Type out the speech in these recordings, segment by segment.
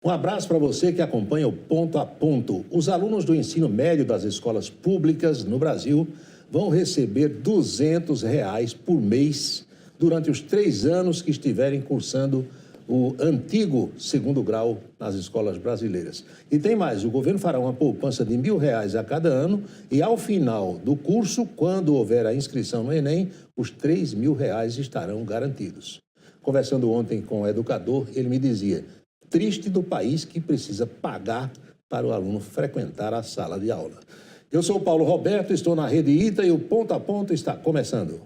Um abraço para você que acompanha o Ponto a Ponto. Os alunos do ensino médio das escolas públicas no Brasil vão receber R$ 200 por mês durante os 3 anos que estiverem cursando o antigo segundo grau nas escolas brasileiras. E tem mais, o governo fará uma poupança de R$ 1.000 a cada ano e ao final do curso, quando houver a inscrição no Enem, os R$ 3.000 estarão garantidos. Conversando ontem com o educador, ele me dizia: triste do país que precisa pagar para o aluno frequentar a sala de aula. Eu sou o Paulo Roberto, estou na Rede ITA e o Ponto a Ponto está começando.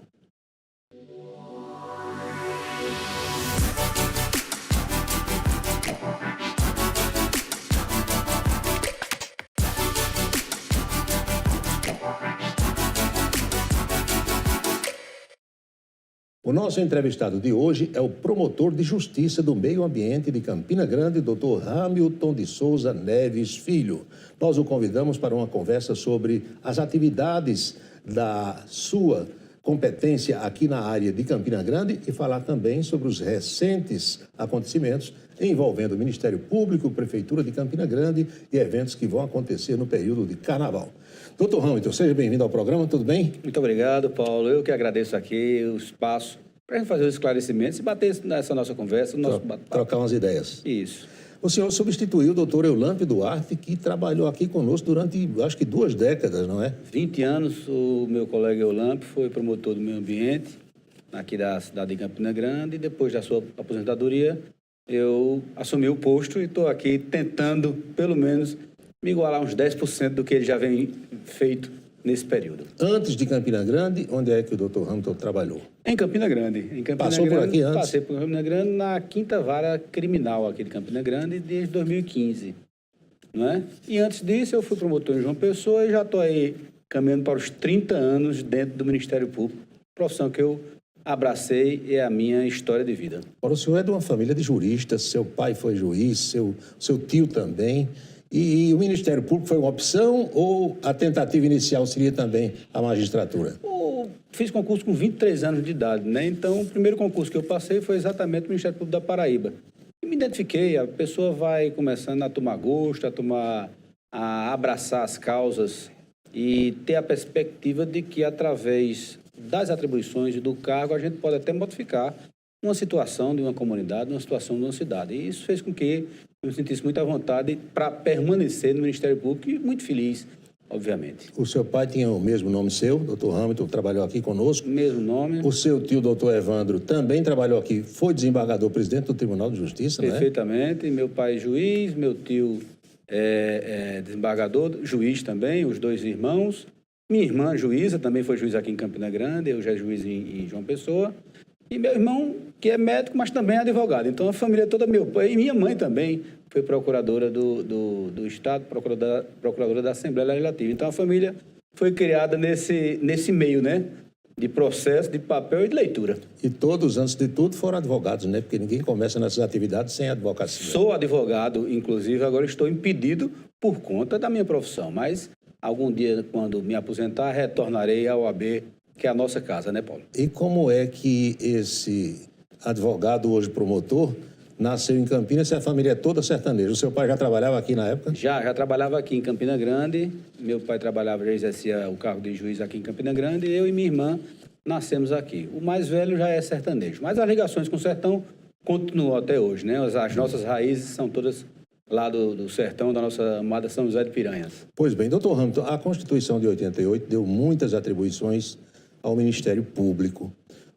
O nosso entrevistado de hoje é o promotor de Justiça do Meio Ambiente de Campina Grande, Dr. Hamilton de Souza Neves Filho. Nós o convidamos para uma conversa sobre as atividades da sua competência aqui na área de Campina Grande e falar também sobre os recentes acontecimentos envolvendo o Ministério Público, Prefeitura de Campina Grande e eventos que vão acontecer no período de Carnaval. Doutor Hamilton, seja bem-vindo ao programa, tudo bem? Muito obrigado, Paulo. Eu que agradeço aqui o espaço para a gente fazer os esclarecimentos e bater nessa nossa conversa, no nosso bate-papo. Trocar umas ideias. Isso. O senhor substituiu o doutor Eulâmpio Duarte, que trabalhou aqui conosco durante, acho que 2 décadas, não é? 20 anos, o meu colega Eulâmpio foi promotor do meio ambiente aqui da cidade de Campina Grande e depois da sua aposentadoria eu assumi o posto e estou aqui tentando, pelo menos, me igualar uns 10% do que ele já vem feito nesse período. Antes de Campina Grande, onde é que o doutor Hamilton trabalhou? Em Campina Grande. Passou por aqui antes? Passei por Campina Grande na 5ª Vara Criminal aqui de Campina Grande desde 2015. Não é? E antes disso eu fui promotor em João Pessoa e já estou aí caminhando para os 30 anos dentro do Ministério Público, profissão que eu abracei e é a minha história de vida. Ora, o senhor é de uma família de juristas, seu pai foi juiz, seu tio também. E o Ministério Público foi uma opção ou a tentativa inicial seria também a magistratura? Eu fiz concurso com 23 anos de idade, né? Então, o primeiro concurso que eu passei foi exatamente o Ministério Público da Paraíba. E me identifiquei, a pessoa vai começando a tomar gosto, a abraçar as causas e ter a perspectiva de que, através das atribuições e do cargo, a gente pode até modificar uma situação de uma comunidade, uma situação de uma cidade. E isso fez com que eu me sentisse muito à vontade para permanecer no Ministério Público e muito feliz, obviamente. O seu pai tinha o mesmo nome seu, doutor Hamilton, trabalhou aqui conosco. Mesmo nome. O seu tio, doutor Evandro, também trabalhou aqui, foi desembargador, presidente do Tribunal de Justiça, não é? Perfeitamente. Meu pai é juiz, meu tio é desembargador, juiz também, os 2 irmãos. Minha irmã, juíza, também foi juiz aqui em Campina Grande, eu já juiz em João Pessoa. E meu irmão, que é médico, mas também é advogado. Então, a família toda, meu pai e minha mãe também foi procuradora do Estado, procuradora da Assembleia Legislativa. Então, a família foi criada nesse meio, né? De processo, de papel e de leitura. E todos, antes de tudo, foram advogados, né? Porque ninguém começa nessas atividades sem advocacia. Sou advogado, inclusive, agora estou impedido por conta da minha profissão. Mas, algum dia, quando me aposentar, retornarei ao OAB, que é a nossa casa, né, Paulo? E como é que esse advogado, hoje promotor, nasceu em Campinas, se a família é toda sertaneja? O seu pai já trabalhava aqui na época? Já trabalhava aqui em Campina Grande. Meu pai trabalhava, já exercia o cargo de juiz aqui em Campina Grande. E eu e minha irmã nascemos aqui. O mais velho já é sertanejo. Mas as ligações com o sertão continuam até hoje, né? As nossas raízes são todas lá do sertão, da nossa amada São José de Piranhas. Pois bem, doutor Hamilton, a Constituição de 88 deu muitas atribuições ao Ministério Público.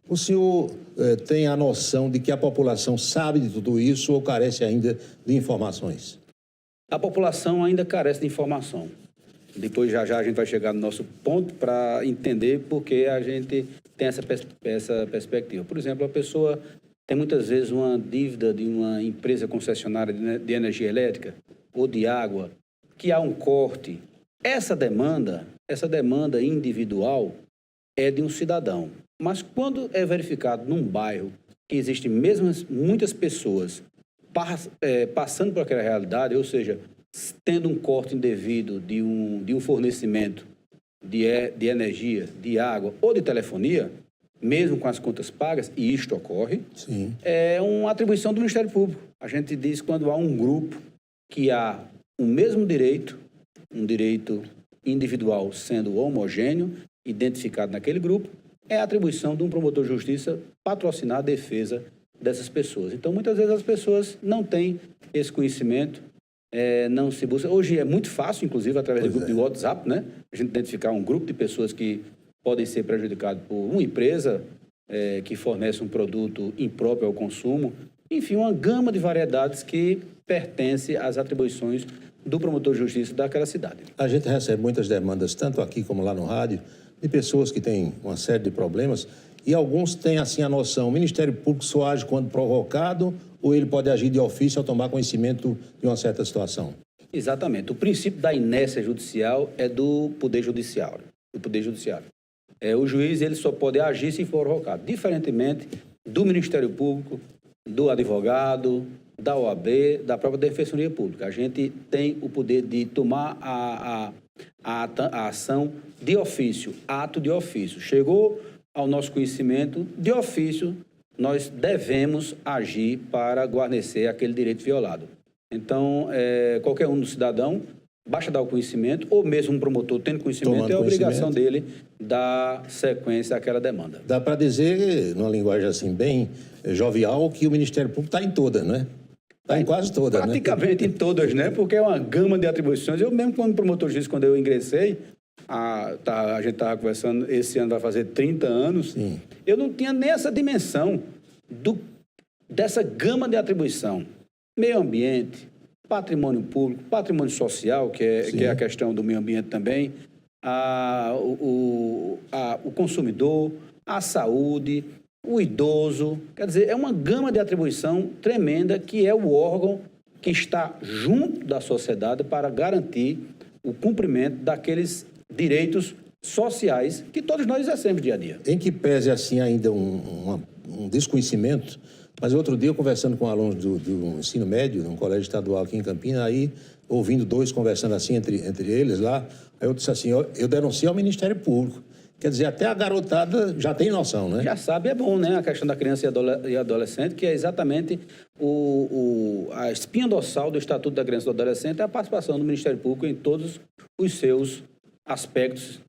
O senhor tem a noção de que a população sabe de tudo isso ou carece ainda de informações? A população ainda carece de informação. Depois, já a gente vai chegar no nosso ponto para entender por que a gente tem essa perspectiva. Por exemplo, a pessoa tem muitas vezes uma dívida de uma empresa concessionária de energia elétrica ou de água, que há um corte. Essa demanda individual é de um cidadão. Mas quando é verificado num bairro que existem mesmo muitas pessoas passando por aquela realidade, ou seja, tendo um corte indevido de um fornecimento de energia, de água ou de telefonia, mesmo com as contas pagas, e isto ocorre, Sim. é uma atribuição do Ministério Público. A gente diz quando há um grupo que há o mesmo direito, um direito individual sendo homogêneo, identificado naquele grupo, é a atribuição de um promotor de justiça patrocinar a defesa dessas pessoas. Então, muitas vezes as pessoas não têm esse conhecimento, não se busca. Hoje é muito fácil, inclusive, através do grupo de WhatsApp, né? A gente identificar um grupo de pessoas que podem ser prejudicadas por uma empresa que fornece um produto impróprio ao consumo. Enfim, uma gama de variedades que pertence às atribuições do promotor de justiça daquela cidade. A gente recebe muitas demandas, tanto aqui como lá no rádio, de pessoas que têm uma série de problemas e alguns têm assim a noção, o Ministério Público só age quando provocado ou ele pode agir de ofício ao tomar conhecimento de uma certa situação? Exatamente. O princípio da inércia judicial é do Poder Judiciário. O juiz ele só pode agir se for provocado, diferentemente do Ministério Público, do advogado, da OAB, da própria Defensoria Pública. A gente tem o poder de tomar a ação de ofício, ato de ofício. Chegou ao nosso conhecimento, de ofício, nós devemos agir para guarnecer aquele direito violado. Então, qualquer um do cidadão, basta dar o conhecimento, ou mesmo um promotor tendo conhecimento, é a obrigação dele dar sequência àquela demanda. Dá para dizer, numa linguagem assim bem jovial, que o Ministério Público está em todas, né? Está em quase todas, praticamente, né? Em todas, né? Porque é uma gama de atribuições. Eu mesmo, como promotor de justiça, quando eu ingressei, a gente estava conversando, esse ano vai fazer 30 anos, sim, eu não tinha nem essa dimensão dessa gama de atribuição. Meio ambiente, patrimônio público, patrimônio social, que é a questão do meio ambiente também, o consumidor, a saúde, o idoso. Quer dizer, é uma gama de atribuição tremenda que é o órgão que está junto da sociedade para garantir o cumprimento daqueles direitos sociais que todos nós exercemos dia a dia. Em que pese, assim, ainda um desconhecimento, mas outro dia, eu conversando com alunos do ensino médio, num colégio estadual aqui em Campinas, aí, ouvindo dois conversando assim entre eles lá, aí eu disse assim, eu denuncio ao Ministério Público. Quer dizer, até a garotada já tem noção, né? Já sabe, é bom, né? A questão da criança e adolescente, que é exatamente a espinha dorsal do Estatuto da Criança e do Adolescente, é a participação do Ministério Público em todos os seus aspectos,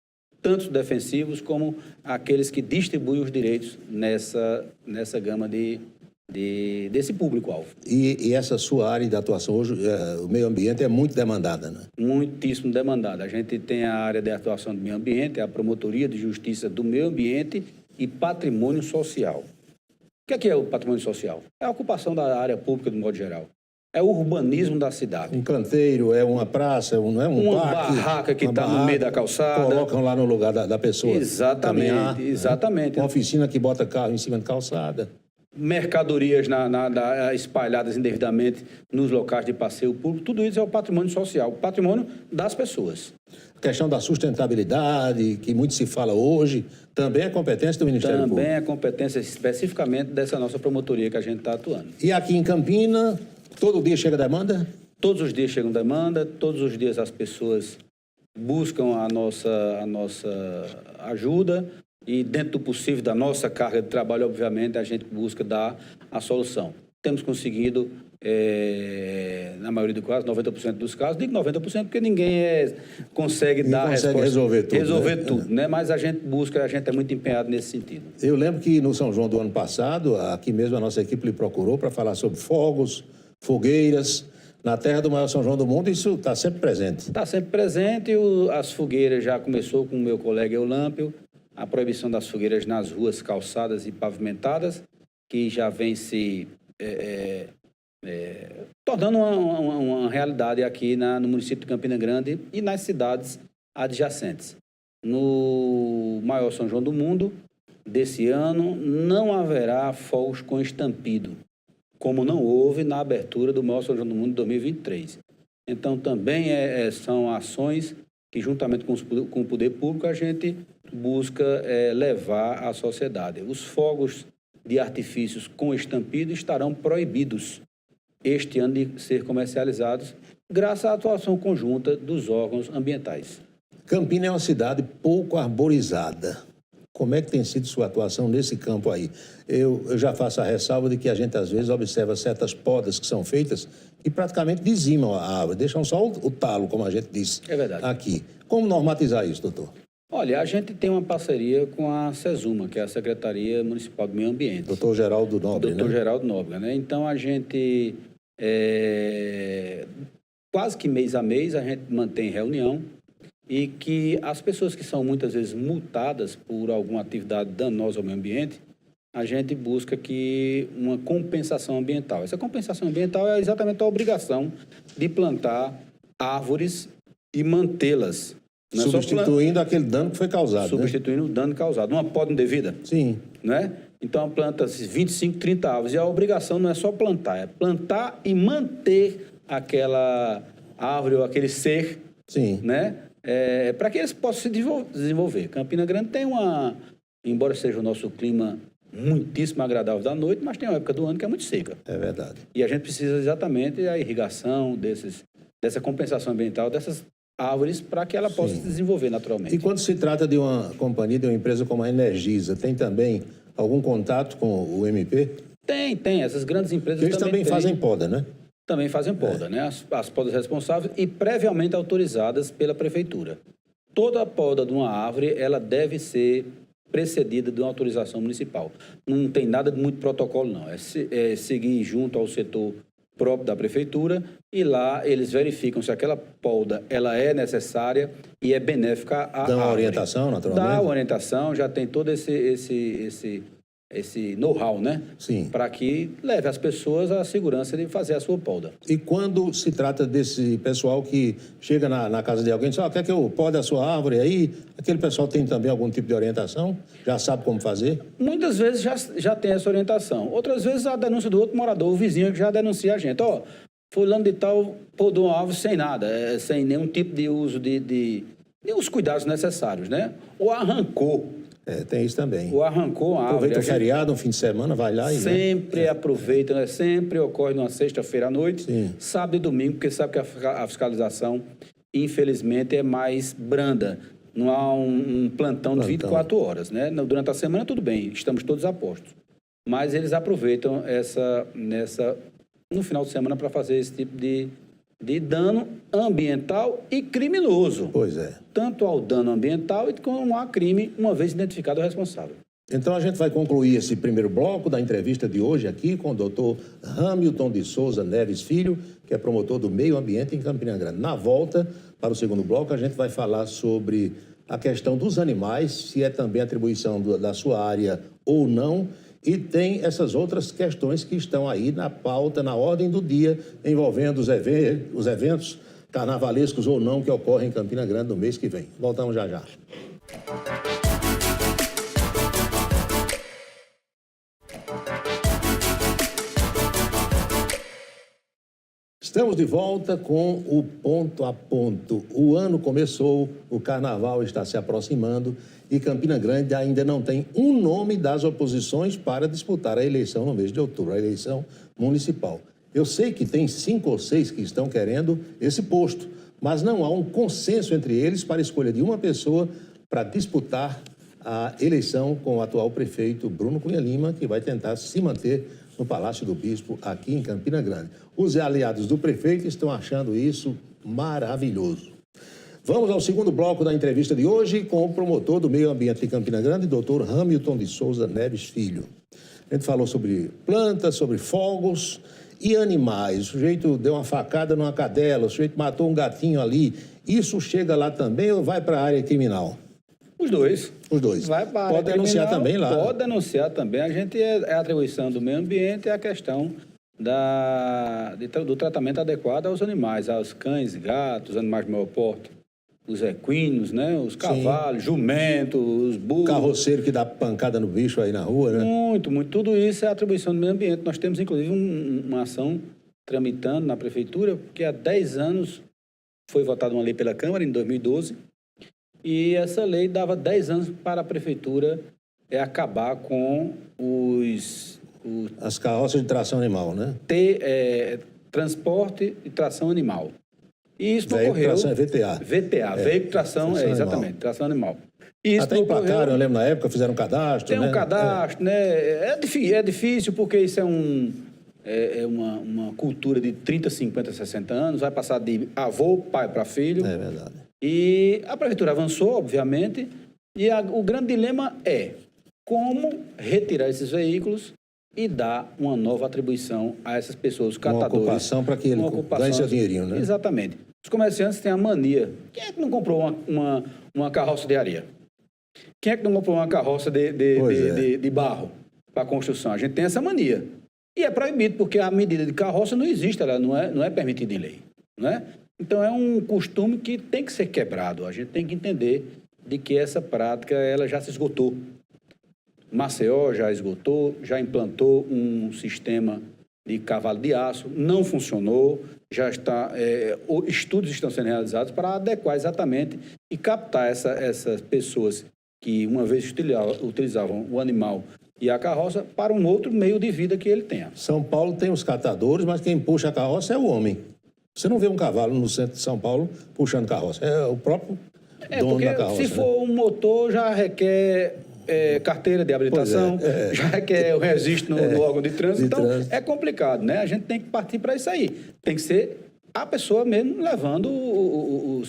tanto defensivos como aqueles que distribuem os direitos nessa gama desse público-alvo. E essa sua área de atuação hoje, o meio ambiente é muito demandada, né? Muitíssimo demandada. A gente tem a área de atuação do meio ambiente, a Promotoria de Justiça do Meio Ambiente e Patrimônio Social. O que é o patrimônio social? É a ocupação da área pública de modo geral. É o urbanismo da cidade. Um canteiro, é uma praça, não é um uma parque, barraca que está no meio da calçada. Colocam lá no lugar da pessoa. Exatamente, exatamente. Uma oficina que bota carro em cima de calçada. Mercadorias espalhadas indevidamente nos locais de passeio público, tudo isso é o patrimônio social, o patrimônio das pessoas. A questão da sustentabilidade, que muito se fala hoje, também é competência do Ministério Público? Também é competência especificamente dessa nossa promotoria que a gente está atuando. E aqui em Campinas, todo dia chega demanda? Todos os dias chegam demanda, todos os dias as pessoas buscam a nossa ajuda, e dentro do possível da nossa carga de trabalho, obviamente, a gente busca dar a solução. Temos conseguido, na maioria dos casos, 90% dos casos, digo 90% porque ninguém consegue dar a resposta. Resolver tudo, né? Mas a gente busca, a gente é muito empenhado nesse sentido. Eu lembro que no São João do ano passado, aqui mesmo a nossa equipe lhe procurou para falar sobre fogos, fogueiras. Na terra do maior São João do mundo, isso está sempre presente. Está sempre presente. As fogueiras já começou com o meu colega Eulâmpio, a proibição das fogueiras nas ruas, calçadas e pavimentadas, que já vem se tornando uma realidade aqui no município de Campina Grande e nas cidades adjacentes. No maior São João do mundo, desse ano, não haverá fogos com estampido, como não houve na abertura do maior São João do mundo de 2023. Então, também são ações que, juntamente com o poder público, a gente busca levar à sociedade. Os fogos de artifícios com estampido estarão proibidos este ano de ser comercializados, graças à atuação conjunta dos órgãos ambientais. Campinas é uma cidade pouco arborizada. Como é que tem sido sua atuação nesse campo aí? Eu já faço a ressalva de que a gente, às vezes, observa certas podas que são feitas e praticamente dizimam a árvore, deixam só o talo, como a gente disse É verdade. aqui. Como normatizar isso, doutor? Olha, a gente tem uma parceria com a SESUMA, que é a Secretaria Municipal do Meio Ambiente. Doutor Geraldo Nobre, Doutor né? Geraldo Nóbrega, né? Então, a gente, quase que mês a mês, a gente mantém reunião e que as pessoas que são muitas vezes multadas por alguma atividade danosa ao meio ambiente, a gente busca que uma compensação ambiental. Essa compensação ambiental é exatamente a obrigação de plantar árvores e mantê-las. Não é só Substituindo aquele dano que foi causado, substituindo o dano causado. Uma poda indevida, Sim, né? Então, planta 25, 30 árvores. E a obrigação não é só plantar, é plantar e manter aquela árvore ou aquele ser, sim. né? Para que eles possam se desenvolver. Campina Grande tem embora seja o nosso clima muitíssimo agradável da noite, mas tem uma época do ano que é muito seca. É verdade. E a gente precisa exatamente da irrigação, dessa compensação ambiental, dessas árvores, para que ela possa se desenvolver naturalmente. E quando se trata de uma companhia, de uma empresa como a Energisa, tem também algum contato com o MP? Tem. Essas grandes empresas Eles também têm. fazem poda, né? Também fazem poda, né? As podas responsáveis e previamente autorizadas pela prefeitura. Toda a poda de uma árvore, ela deve ser precedida de uma autorização municipal. Não tem nada de muito protocolo, não. É seguir junto ao setor próprio da prefeitura e lá eles verificam se aquela poda ela é necessária e é benéfica à Dão árvore. orientação, naturalmente? Dá orientação, já tem todo esse know-how, né? Sim. Para que leve as pessoas à segurança de fazer a sua poda. E quando se trata desse pessoal que chega na casa de alguém e diz, quer que eu pode a sua árvore aí? Aquele pessoal tem também algum tipo de orientação? Já sabe como fazer? Muitas vezes já tem essa orientação. Outras vezes a denúncia do outro morador, o vizinho que já denuncia a gente. Fulano de tal podou uma árvore sem nada, sem nenhum tipo de uso de os cuidados necessários, né? Ou arrancou. Tem isso também. Ou arrancou a árvore. Aproveita o feriado, um fim de semana, vai lá e... Sempre aproveita, né? Sempre ocorre numa sexta-feira à noite, Sim. sábado e domingo, porque sabe que a fiscalização, infelizmente, é mais branda. Não há um plantão de 24 horas, né? Durante a semana, tudo bem, estamos todos a postos. Mas eles aproveitam no final de semana para fazer esse tipo de dano ambiental e criminoso. Pois é. Tanto ao dano ambiental como ao crime, uma vez identificado o responsável. Então, a gente vai concluir esse primeiro bloco da entrevista de hoje aqui com o doutor Hamilton de Souza Neves Filho, que é promotor do meio ambiente em Campina Grande. Na volta, para o segundo bloco, a gente vai falar sobre a questão dos animais, se é também atribuição da sua área ou não, e tem essas outras questões que estão aí na pauta, na ordem do dia, envolvendo os eventos carnavalescos ou não que ocorrem em Campina Grande no mês que vem. Voltamos já já. Estamos de volta com o Ponto a Ponto. O ano começou, o carnaval está se aproximando e Campina Grande ainda não tem um nome das oposições para disputar a eleição no mês de outubro, a eleição municipal. Eu sei que tem 5 ou 6 que estão querendo esse posto, mas não há um consenso entre eles para a escolha de uma pessoa para disputar a eleição com o atual prefeito Bruno Cunha Lima, que vai tentar se manter no Palácio do Bispo, aqui em Campina Grande. Os aliados do prefeito estão achando isso maravilhoso. Vamos ao segundo bloco da entrevista de hoje com o promotor do meio ambiente de Campina Grande, doutor Hamilton de Souza Neves Filho. A gente falou sobre plantas, sobre fogos e animais. O sujeito deu uma facada numa cadela, o sujeito matou um gatinho ali. Isso chega lá também ou vai para a área criminal? Os dois. Os dois. Vai para a área Pode denunciar criminal, também lá. Pode denunciar também. A gente é a atribuição do meio ambiente, é a questão do tratamento adequado aos animais, aos cães, gatos, animais de maior porte, os equinos, né? Os cavalos, jumentos, os burros. Carroceiro que dá pancada no bicho aí na rua, né? Muito. Tudo isso é atribuição do meio ambiente. Nós temos, inclusive, uma ação tramitando na prefeitura, porque há 10 anos foi votada uma lei pela Câmara, em 2012, e essa lei dava 10 anos para a prefeitura acabar com as carroças de tração animal, né? Ter transporte e tração animal. E isso não Veículo ocorreu. tração é VTA. VTA, veículo tração, tração exatamente, animal. tração animal. E isso Até não ocorreu. emplacaram, eu lembro na época, fizeram um cadastro. Tem um né? cadastro, né? É difícil porque isso é uma cultura de 30, 50, 60 anos, vai passar de avô, pai para filho. É verdade. E a prefeitura avançou, obviamente, e o grande dilema é como retirar esses veículos e dar uma nova atribuição a essas pessoas, os catadores. Uma ocupação para que ele ganhe seu dinheirinho, né? Exatamente. Os comerciantes têm a mania. Quem é que não comprou uma carroça de areia? Quem é que não comprou uma carroça de barro para construção? A gente tem essa mania. E é proibido, porque a medida de carroça não existe, ela não é permitida em lei. Não é? Então, é um costume que tem que ser quebrado. A gente tem que entender de que essa prática ela já se esgotou. Maceió já esgotou, já implantou um sistema de cavalo de aço, não funcionou, já está, estudos estão sendo realizados para adequar exatamente e captar essas pessoas que uma vez utilizavam o animal e a carroça para um outro meio de vida que ele tenha. São Paulo tem os catadores, mas quem puxa a carroça é o homem. Você não vê um cavalo no centro de São Paulo puxando carroça, é o próprio dono da carroça. Se for um motor, já requer carteira de habilitação, já requer o registro no órgão de trânsito, então é complicado, né? A gente tem que partir para isso aí. Tem que ser a pessoa mesmo levando o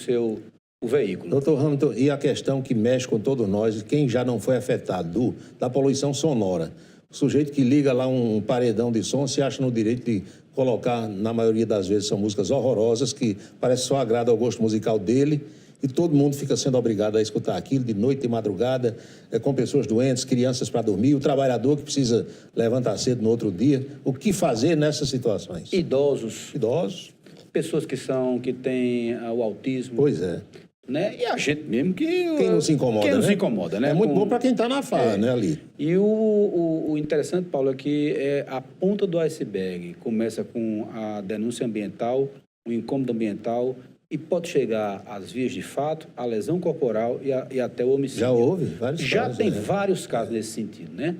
veículo. Doutor Hamilton, e a questão que mexe com todos nós, quem já não foi afetado da poluição sonora? O sujeito que liga lá um paredão de som se acha no direito de colocar, na maioria das vezes, são músicas horrorosas que parece só agrada ao gosto musical dele e todo mundo fica sendo obrigado a escutar aquilo de noite e madrugada, com pessoas doentes, crianças para dormir, o trabalhador que precisa levantar cedo no outro dia. O que fazer nessas situações? Idosos, pessoas que têm o autismo. Pois é. Né? E a gente mesmo que... Quem não se incomoda, Quem não se incomoda, né? É muito bom para quem está na farra, né, ali. E o interessante, Paulo, é que a ponta do iceberg começa com a denúncia ambiental, o incômodo ambiental, e pode chegar às vias de fato, à lesão corporal e até o homicídio. Já houve vários casos. Já tem vários casos nesse sentido, né?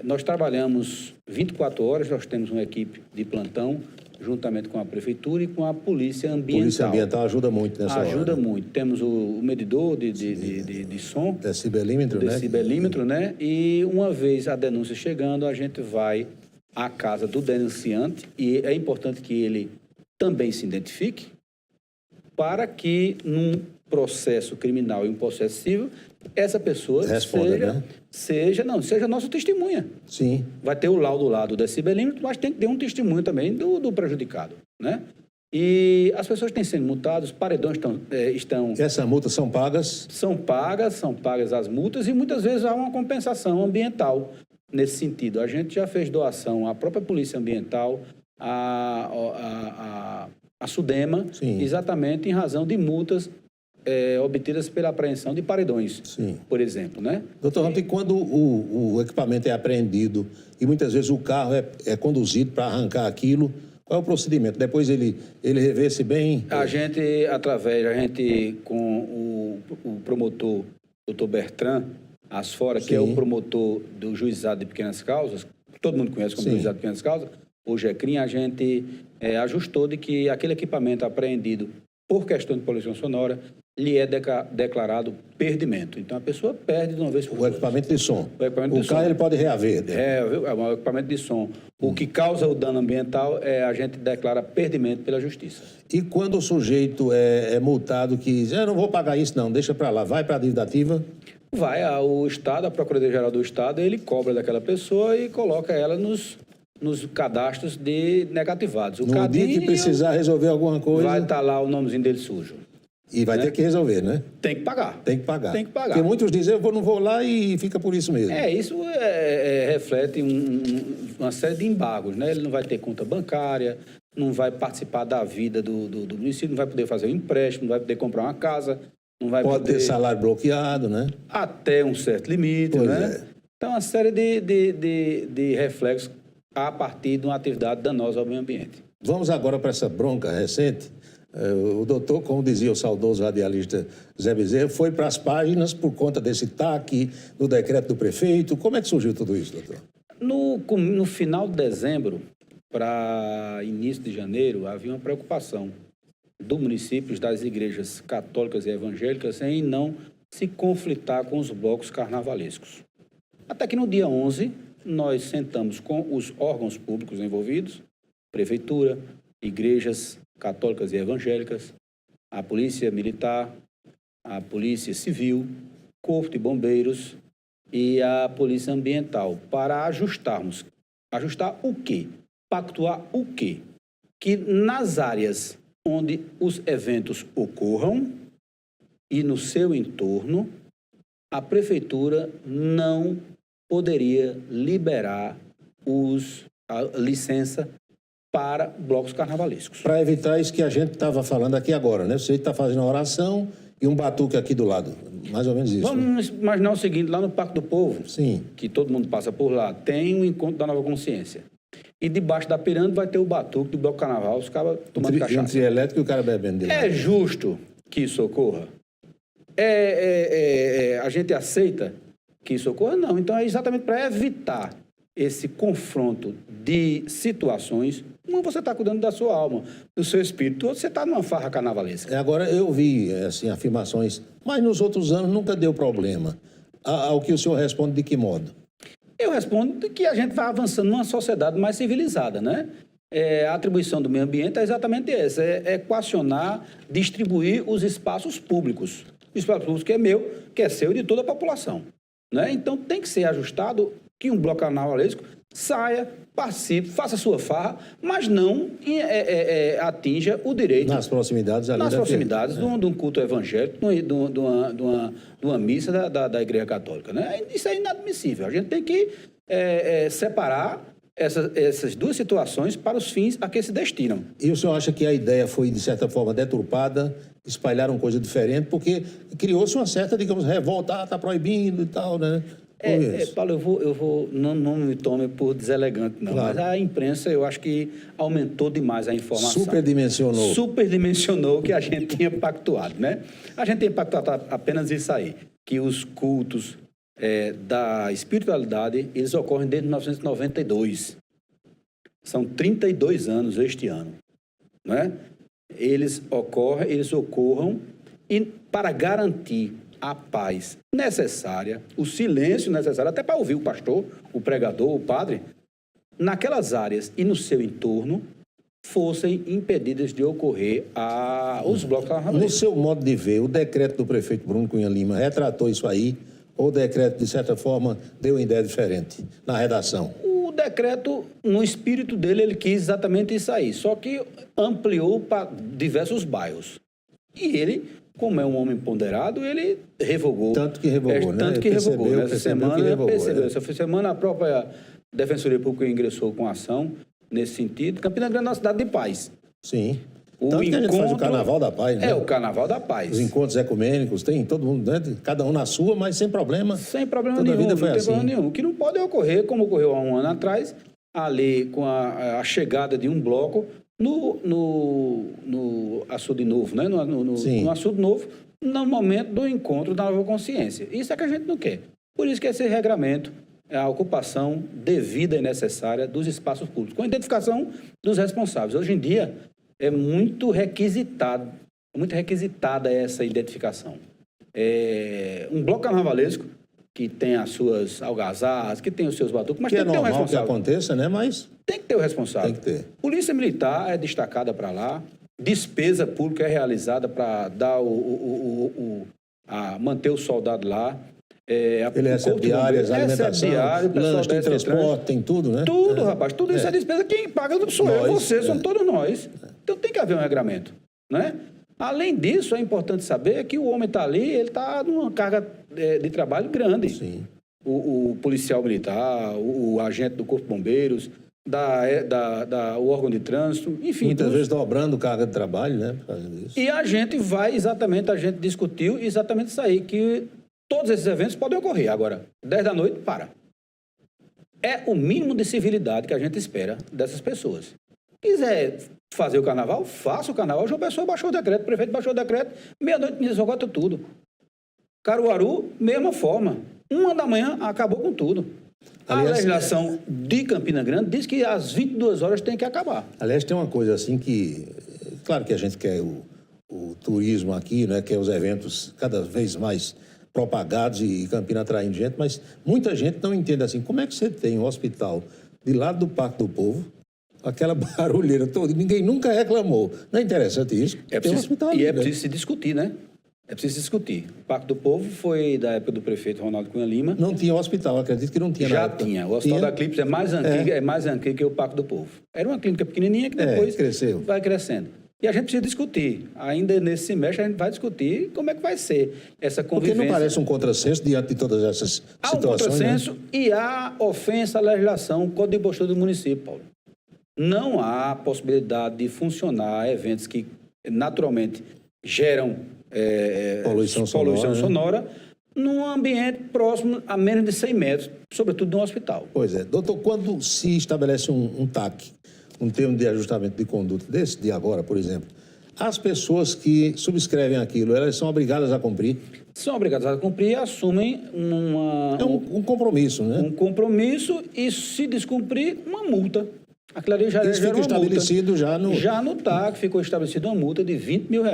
Nós trabalhamos 24 horas, nós temos uma equipe de plantão, juntamente com a prefeitura e com a polícia ambiental. Polícia ambiental ajuda muito nessa hora. Ajuda muito. Temos o medidor de som. Decibelímetro, né? Decibelímetro, né? E uma vez a denúncia chegando, a gente vai à casa do denunciante e é importante que ele também se identifique para que num processo criminal e um processo civil, essa pessoa seja nossa testemunha. Sim. Vai ter o laudo lá do decibelímetro, mas tem que ter um testemunho também do prejudicado, né? E as pessoas têm sido multadas, os paredões estão... Essas multas são pagas? São pagas as multas e muitas vezes há uma compensação ambiental nesse sentido. A gente já fez doação à própria Polícia Ambiental, a SUDEMA, Sim. exatamente em razão de multas obtidas pela apreensão de paredões, Sim. por exemplo, né? Doutor Hamilton, quando o equipamento é apreendido e muitas vezes o carro é conduzido para arrancar aquilo, qual é o procedimento? Depois ele revê-se bem? A gente, com o promotor, doutor Bertrand Asfora, que é o promotor do Juizado de Pequenas Causas, todo mundo conhece como Juizado de Pequenas Causas, o GECRIM, a gente ajustou de que aquele equipamento apreendido por questão de poluição sonora, lhe é declarado perdimento. Então, a pessoa perde de uma vez por todas. O equipamento de som. O equipamento de som. carro ele pode reaver. É um equipamento de som. O que causa o dano ambiental, a gente declara perdimento pela justiça. E quando o sujeito é multado, que diz, eu não vou pagar isso não, deixa para lá, vai para a dívida ativa? Vai ao Estado, a Procuradoria-Geral do Estado, ele cobra daquela pessoa e coloca ela nos cadastros de negativados. No dia que precisar resolver alguma coisa... Vai estar lá o nomezinho dele sujo. E vai ter que resolver, né? Tem que pagar. Tem que pagar. Tem que pagar. Porque muitos dizem, eu não vou lá e fica por isso mesmo. Isso reflete uma série de embargos, né? Ele não vai ter conta bancária, não vai participar da vida do município, não vai poder fazer um empréstimo, não vai poder comprar uma casa, não vai Pode ter salário bloqueado, né? Até um certo limite, né? Então, uma série de reflexos a partir de uma atividade danosa ao meio ambiente. Vamos agora para essa bronca recente. O doutor, como dizia o saudoso radialista Zé Bezerra, foi para as páginas por conta desse TAC, do decreto do prefeito. Como é que surgiu tudo isso, doutor? No final de dezembro, para início de janeiro, havia uma preocupação do município, das igrejas católicas e evangélicas, em não se conflitar com os blocos carnavalescos. Até que no dia 11, nós sentamos com os órgãos públicos envolvidos, prefeitura, igrejas católicas e evangélicas, a polícia militar, a polícia civil, corpo de bombeiros e a polícia ambiental, para ajustarmos. Ajustar o quê? Pactuar o quê? Que nas áreas onde os eventos ocorram e no seu entorno, a prefeitura não poderia liberar a licença para blocos carnavalescos. Para evitar isso que a gente estava falando aqui agora, né? Você está fazendo a oração e um batuque aqui do lado. Mais ou menos isso. Vamos imaginar o seguinte, lá no Parque do Povo, Sim, que todo mundo passa por lá, tem um encontro da Nova Consciência. E debaixo da pirâmide vai ter o batuque do Bloco Carnaval, os caras tomando cachaça. Entre elétrico e o cara bebendo de lá. É justo que isso ocorra? A gente aceita que isso ocorra? Não. Então, é exatamente para evitar esse confronto de situações. Uma, você está cuidando da sua alma, do seu espírito. Outra, você está numa farra carnavalesca. Agora, eu vi assim, afirmações, mas nos outros anos nunca deu problema. Ao que o senhor responde de que modo? Eu respondo que a gente vai avançando numa sociedade mais civilizada, né? A atribuição do meio ambiente é exatamente essa, é equacionar, distribuir os espaços públicos. O espaço público que é meu, que é seu e de toda a população. Né? Então, tem que ser ajustado que um bloco carnavalesco saia, participe, faça sua farra, mas não atinja o direito... Nas proximidades ali. Nas proximidades de um culto evangélico, de uma missa da Igreja Católica. Né? Isso é inadmissível. A gente tem que separar essas duas situações para os fins a que se destinam. E o senhor acha que a ideia foi, de certa forma, deturpada, espalharam coisa diferente, porque criou-se uma certa, digamos, revolta, está proibindo e tal, né? Paulo, não me tome por deselegante, não, claro. Mas a imprensa, eu acho que aumentou demais a informação. Superdimensionou. Superdimensionou o que a gente tinha pactuado, né? A gente tinha pactuado apenas isso aí, que os cultos da espiritualidade, eles ocorrem desde 1992. São 32 anos este ano, não é? Eles ocorram e para garantir a paz necessária, o silêncio necessário, até para ouvir o pastor, o pregador, o padre, naquelas áreas e no seu entorno, fossem impedidas de ocorrer os blocos carnavalescos. No seu modo de ver, o decreto do prefeito Bruno Cunha Lima retratou isso aí, ou o decreto, de certa forma, deu uma ideia diferente na redação? O decreto, no espírito dele, ele quis exatamente isso aí, só que ampliou para diversos bairros. E ele, como é um homem ponderado, ele revogou. Tanto que revogou, né? Tanto que revogou. Essa semana a própria Defensoria Pública ingressou com ação nesse sentido. Campina Grande é uma cidade de paz. Sim. Tanto que a gente faz o Carnaval da Paz, né? O Carnaval da Paz. Os encontros ecumênicos, tem todo mundo, né? Cada um na sua, mas sem problema. Sem problema Toda nenhum, a vida foi não tem assim. problema nenhum. O que não pode ocorrer, como ocorreu há um ano atrás, ali com a chegada de um bloco no Açude Novo, né? No Açude Novo, no momento do encontro da Nova Consciência. Isso é que a gente não quer. Por isso que esse regramento é a ocupação devida e necessária dos espaços públicos, com a identificação dos responsáveis. Hoje em dia, é muito requisitada essa identificação. Um bloco carnavalesco que tem as suas algazarras, que tem os seus batuques, mas tem que ter um responsável. Que aconteça, né? Mas tem que ter o responsável. Tem que ter. Polícia Militar é destacada para lá, despesa pública é realizada para dar manter o soldado lá. Ele recebe diárias, alimentação, lanche, tem transporte, tem tudo, né? Tudo, rapaz. Tudo isso é despesa. Quem paga sou eu, você, somos todos nós. Então tem que haver um regramento, né? Além disso, é importante saber que o homem está ali, ele está numa carga de trabalho grande. Sim. O policial militar, o agente do Corpo de Bombeiros, o órgão de trânsito, enfim. Muitas vezes dobrando carga de trabalho, né? Por causa disso. E a gente discutiu exatamente isso aí, que todos esses eventos podem ocorrer. Agora, 10 da noite, para. É o mínimo de civilidade que a gente espera dessas pessoas. Quiser fazer o carnaval, faça o carnaval. João Pessoa baixou o decreto, o prefeito baixou o decreto, meia-noite me esgota tudo. Caruaru, mesma forma. 1h da manhã, acabou com tudo. Aliás, a legislação de Campina Grande diz que às 22 horas tem que acabar. Aliás, tem uma coisa assim que Claro que a gente quer o turismo aqui, né? Quer os eventos cada vez mais propagados e Campina atraindo gente, mas muita gente não entende assim, como é que você tem um hospital de lado do Parque do Povo, aquela barulheira toda, ninguém nunca reclamou. Não é interessante isso? Tem um hospital ali, e é né? preciso se discutir, né? É preciso se discutir. O Parque do Povo foi da época do prefeito Ronaldo Cunha Lima. Não tinha hospital, acredito que não tinha na Já época. tinha. O Hospital da Clípse é mais antigo que o Parque do Povo. Era uma clínica pequenininha que depois cresceu. vai crescendo. E a gente precisa discutir. Ainda nesse semestre a gente vai discutir como é que vai ser essa convivência. Porque não parece um contrassenso diante de todas essas há situações, um contrassenso, né? E há ofensa à legislação, o Código de Impostura do município, Paulo. Não há possibilidade de funcionar eventos que naturalmente geram poluição sonora num ambiente próximo a menos de 100 metros, sobretudo num hospital. Pois é. Doutor, quando se estabelece um TAC, um termo de ajustamento de conduta desse de agora, por exemplo, as pessoas que subscrevem aquilo, elas são obrigadas a cumprir? São obrigadas a cumprir e assumem um compromisso, né? Um compromisso e, se descumprir, uma multa. Aquilo ali já Isso fica estabelecido já no... Já no TAC ficou estabelecida uma multa de R$20 mil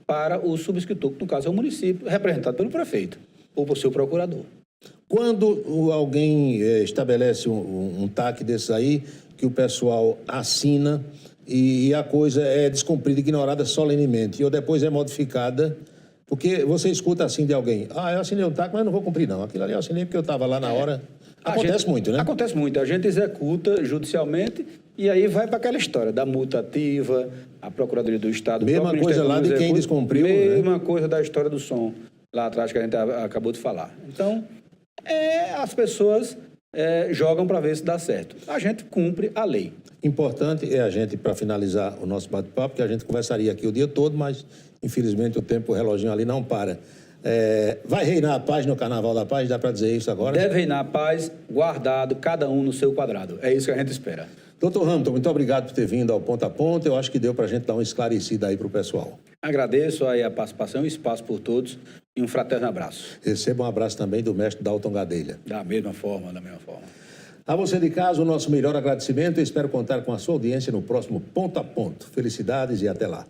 para o subscritor, que no caso é o município, representado pelo prefeito ou por seu procurador. Quando alguém estabelece um TAC desse aí, que o pessoal assina e a coisa é descumprida, ignorada solenemente, ou depois é modificada, porque você escuta assim de alguém, eu assinei um TAC, mas não vou cumprir não, aquilo ali eu assinei porque eu estava lá na hora. Acontece muito, né? Acontece muito. A gente executa judicialmente e aí vai para aquela história da multa ativa, a Procuradoria do Estado... Mesma coisa lá de quem descumpriu, Mesma coisa da história do som, lá atrás que a gente acabou de falar. Então, as pessoas jogam para ver se dá certo. A gente cumpre a lei. Importante é a gente, para finalizar o nosso bate-papo, que a gente conversaria aqui o dia todo, mas infelizmente o tempo, o reloginho ali não para. Vai reinar a paz no Carnaval da Paz? Dá para dizer isso agora? Deve reinar a paz, guardado, cada um no seu quadrado. É isso que a gente espera. Doutor Hamilton, muito obrigado por ter vindo ao Ponto a Ponto. Eu acho que deu para a gente dar uma esclarecida aí para o pessoal. Agradeço aí a participação, o espaço por todos e um fraterno abraço. Receba um abraço também do mestre Dalton Gadelha. Da mesma forma, da mesma forma. A você de casa, o nosso melhor agradecimento. Eu espero contar com a sua audiência no próximo Ponto a Ponto. Felicidades e até lá.